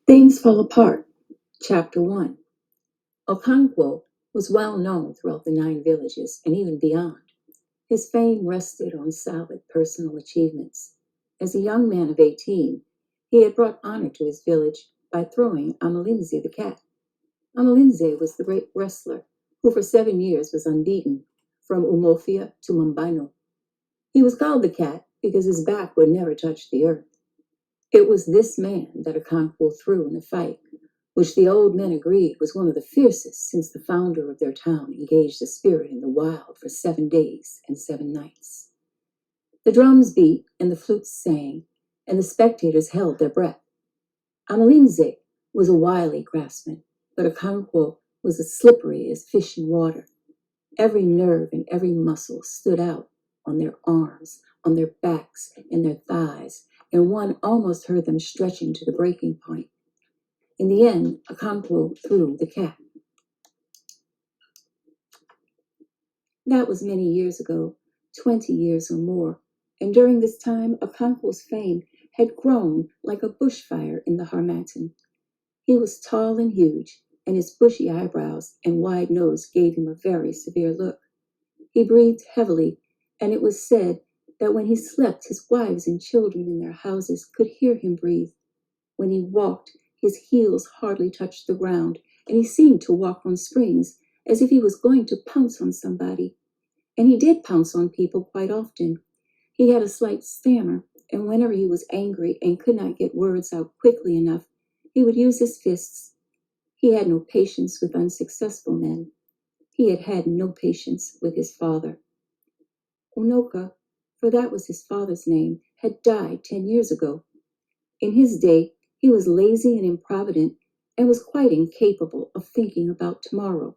Things Fall Apart, Chapter 1. Okonkwo was well known throughout the 9 villages and even beyond. His fame rested on solid personal achievements. As a young man of 18, he had brought honor to his village by throwing Amalinze the cat. Amalinze was the great wrestler who for 7 years was unbeaten, from Umofia to Mambano. He was called the cat because his back would never touch the earth. It was this man that Okonkwo threw in a fight, which the old men agreed was one of the fiercest since the founder of their town engaged the spirit in the wild for 7 days and 7 nights. The drums beat and the flutes sang, and the spectators held their breath. Amalinze was a wily craftsman, but Okonkwo was as slippery as fish in water. Every nerve and every muscle stood out on their arms, on their backs, and their thighs, and one almost heard them stretching to the breaking point. In the end, Okonkwo threw the cat. That was many years ago, 20 years or more, and during this time, Okonkwo's fame had grown like a bushfire in the Harmattan. He was tall and huge, and his bushy eyebrows and wide nose gave him a very severe look. He breathed heavily, and it was said that when he slept, his wives and children in their houses could hear him breathe. When he walked, his heels hardly touched the ground, and he seemed to walk on springs, as if he was going to pounce on somebody. And he did pounce on people quite often. He had a slight stammer, and whenever he was angry and could not get words out quickly enough, he would use his fists. He had no patience with unsuccessful men. He had had no patience with his father. Unoka, for that was his father's name, had died 10 years ago. In his day, he was lazy and improvident and was quite incapable of thinking about tomorrow.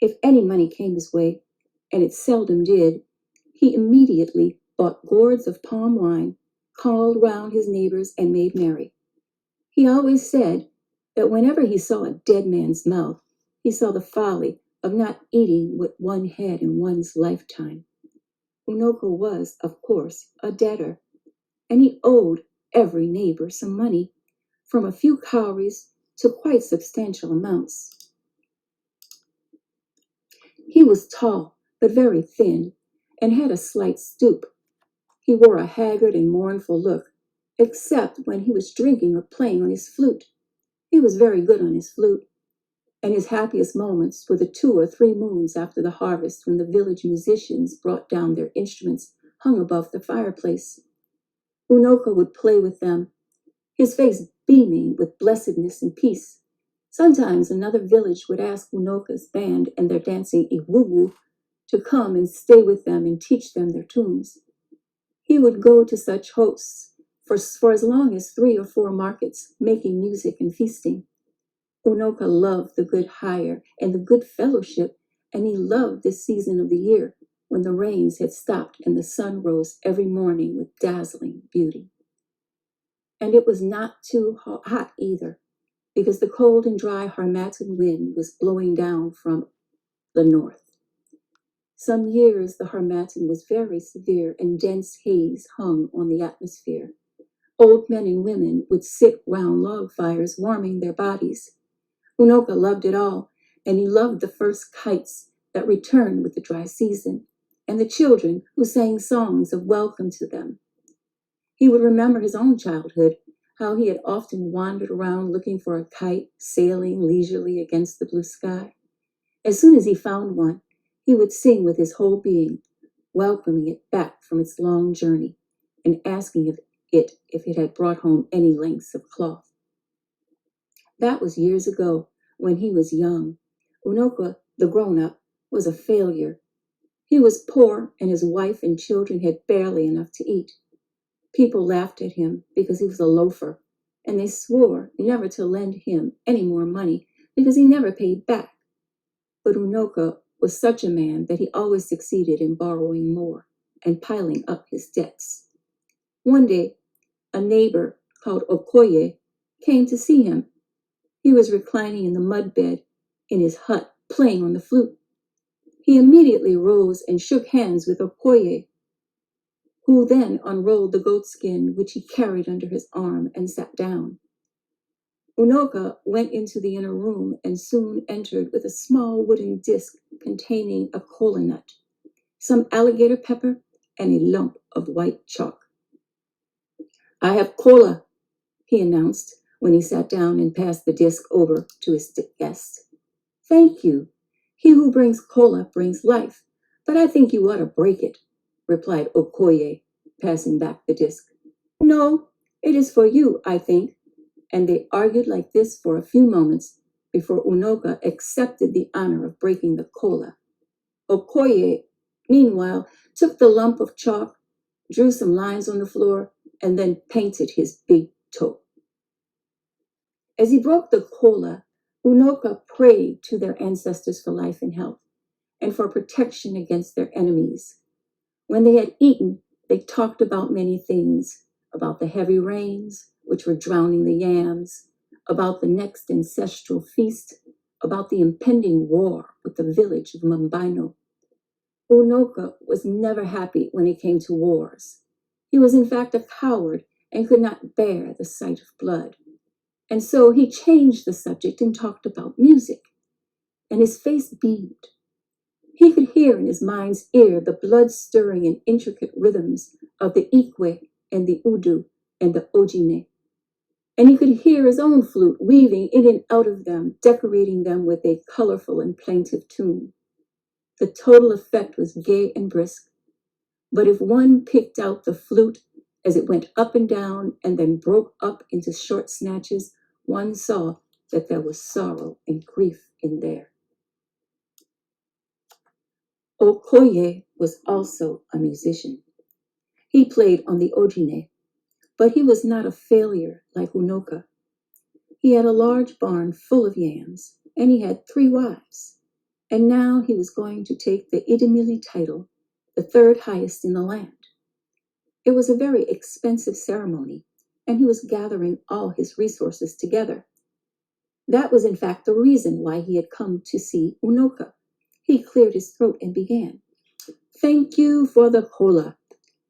If any money came his way, and it seldom did, he immediately bought gourds of palm wine, called round his neighbors, and made merry. He always said that whenever he saw a dead man's mouth, he saw the folly of not eating what one had in one's lifetime. Unoko was, of course, a debtor, and he owed every neighbor some money, from a few cowries to quite substantial amounts. He was tall, but very thin, and had a slight stoop. He wore a haggard and mournful look, except when he was drinking or playing on his flute. He was very good on his flute, and his happiest moments were the 2 or 3 moons after the harvest when the village musicians brought down their instruments hung above the fireplace. Unoka would play with them, his face beaming with blessedness and peace. Sometimes another village would ask Unoka's band and their dancing iwuwu to come and stay with them and teach them their tunes. He would go to such hosts for as long as 3 or 4 markets, making music and feasting. Unoka loved the good hire and the good fellowship, and he loved this season of the year when the rains had stopped and the sun rose every morning with dazzling beauty. And it was not too hot either, because the cold and dry Harmattan wind was blowing down from the north. Some years the Harmattan was very severe, and dense haze hung on the atmosphere. Old men and women would sit round log fires warming their bodies. Unoka loved it all, and he loved the first kites that returned with the dry season, and the children who sang songs of welcome to them. He would remember his own childhood, how he had often wandered around looking for a kite sailing leisurely against the blue sky. As soon as he found one, he would sing with his whole being, welcoming it back from its long journey and asking if it had brought home any lengths of cloth. That was years ago, when he was young. Unoka, the grown-up, was a failure. He was poor, and his wife and children had barely enough to eat. People laughed at him because he was a loafer, and they swore never to lend him any more money because he never paid back. But Unoka was such a man that he always succeeded in borrowing more and piling up his debts. One day, a neighbor called Okoye came to see him. He was reclining in the mud bed in his hut, playing on the flute. He immediately rose and shook hands with Okoye, who then unrolled the goatskin which he carried under his arm and sat down. Unoka went into the inner room and soon entered with a small wooden disc containing a kola nut, some alligator pepper, and a lump of white chalk. I have kola, he announced when he sat down and passed the disc over to his guest. Thank you. He who brings kola brings life, but I think you ought to break it, replied Okoye, passing back the disc. No, it is for you, I think. And they argued like this for a few moments before Unoka accepted the honor of breaking the kola. Okoye, meanwhile, took the lump of chalk, drew some lines on the floor, and then painted his big toe. As he broke the kola, Unoka prayed to their ancestors for life and health, and for protection against their enemies. When they had eaten, they talked about many things, about the heavy rains, which were drowning the yams, about the next ancestral feast, about the impending war with the village of Mambino. Unoka was never happy when it came to wars. He was in fact a coward and could not bear the sight of blood. And so he changed the subject and talked about music, and his face beamed. He could hear in his mind's ear the blood-stirring and intricate rhythms of the ikwe and the udu and the ojine. And he could hear his own flute weaving in and out of them, decorating them with a colorful and plaintive tune. The total effect was gay and brisk, but if one picked out the flute as it went up and down and then broke up into short snatches, one saw that there was sorrow and grief in there. Okoye was also a musician. He played on the ojine, but he was not a failure like Unoka. He had a large barn full of yams, and he had 3 wives. And now he was going to take the Idimili title, the 3rd highest in the land. It was a very expensive ceremony, and he was gathering all his resources together. That was in fact the reason why he had come to see Unoka. He cleared his throat and began. Thank you for the kola.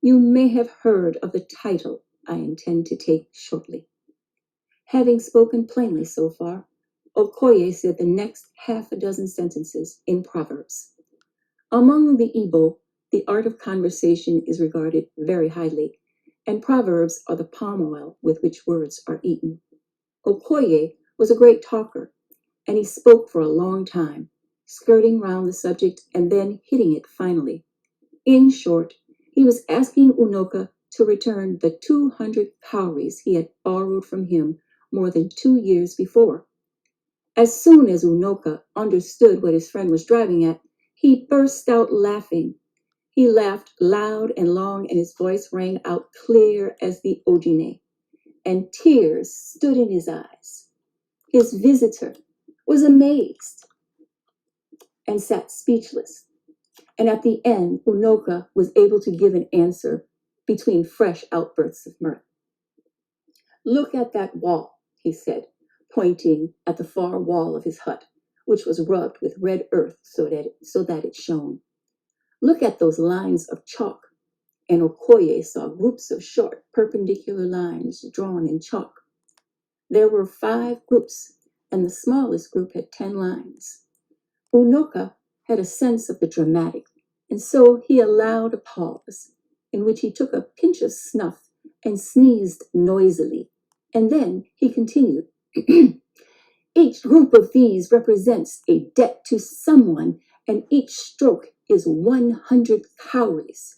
You may have heard of the title I intend to take shortly. Having spoken plainly so far, Okoye said the next 6 sentences in Proverbs. Among the Igbo, the art of conversation is regarded very highly, and proverbs are the palm oil with which words are eaten. Okoye was a great talker, and he spoke for a long time, skirting round the subject and then hitting it finally. In short, he was asking Unoka to return the 200 cowries he had borrowed from him more than 2 years before. As soon as Unoka understood what his friend was driving at, he burst out laughing. He laughed loud and long, and his voice rang out clear as the ojine, and tears stood in his eyes. His visitor was amazed and sat speechless. And at the end, Unoka was able to give an answer between fresh outbursts of mirth. Look at that wall, he said, pointing at the far wall of his hut, which was rubbed with red earth so that it shone. Look at those lines of chalk. And Okoye saw groups of short, perpendicular lines drawn in chalk. There were 5 groups, and the smallest group had 10 lines. Unoka had a sense of the dramatic, and so he allowed a pause, in which he took a pinch of snuff and sneezed noisily. And then he continued, Each group of these represents a debt to someone, and each stroke is 100 cowries.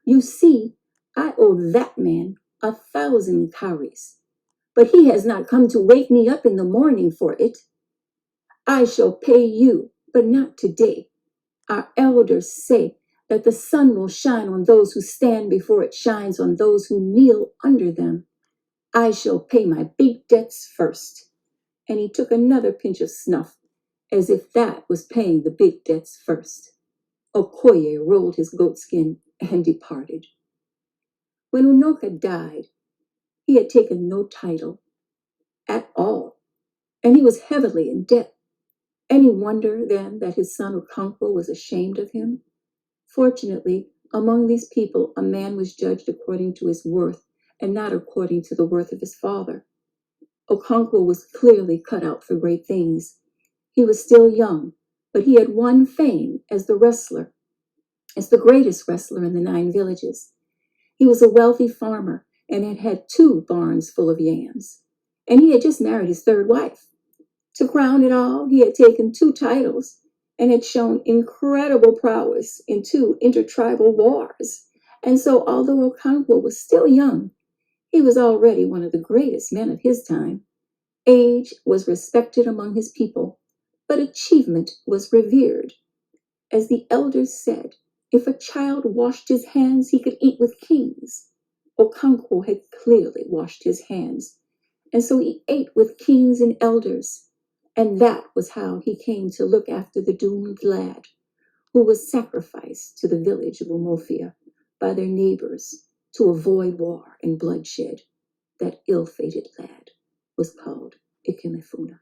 You see, I owe that man 1,000 cowries, but he has not come to wake me up in the morning for it. I shall pay you, but not today. Our elders say that the sun will shine on those who stand before it shines on those who kneel under them. I shall pay my big debts first. And he took another pinch of snuff, as if that was paying the big debts first. Okoye rolled his goatskin and departed. When Unoka died, he had taken no title at all, and he was heavily in debt. Any wonder, then, that his son Okonkwo was ashamed of him? Fortunately, among these people, a man was judged according to his worth and not according to the worth of his father. Okonkwo was clearly cut out for great things. He was still young, but he had won fame as the greatest wrestler in the 9 villages. He was a wealthy farmer and had had 2 barns full of yams. And he had just married his 3rd wife. To crown it all, he had taken 2 titles and had shown incredible prowess in 2 intertribal wars. And so, although Okonkwo was still young, he was already one of the greatest men of his time. Age was respected among his people, but achievement was revered. As the elders said, if a child washed his hands, he could eat with kings. Okonkwo had clearly washed his hands, and so he ate with kings and elders. And that was how he came to look after the doomed lad, who was sacrificed to the village of Umofia by their neighbors to avoid war and bloodshed. That ill-fated lad was called Ikemefuna.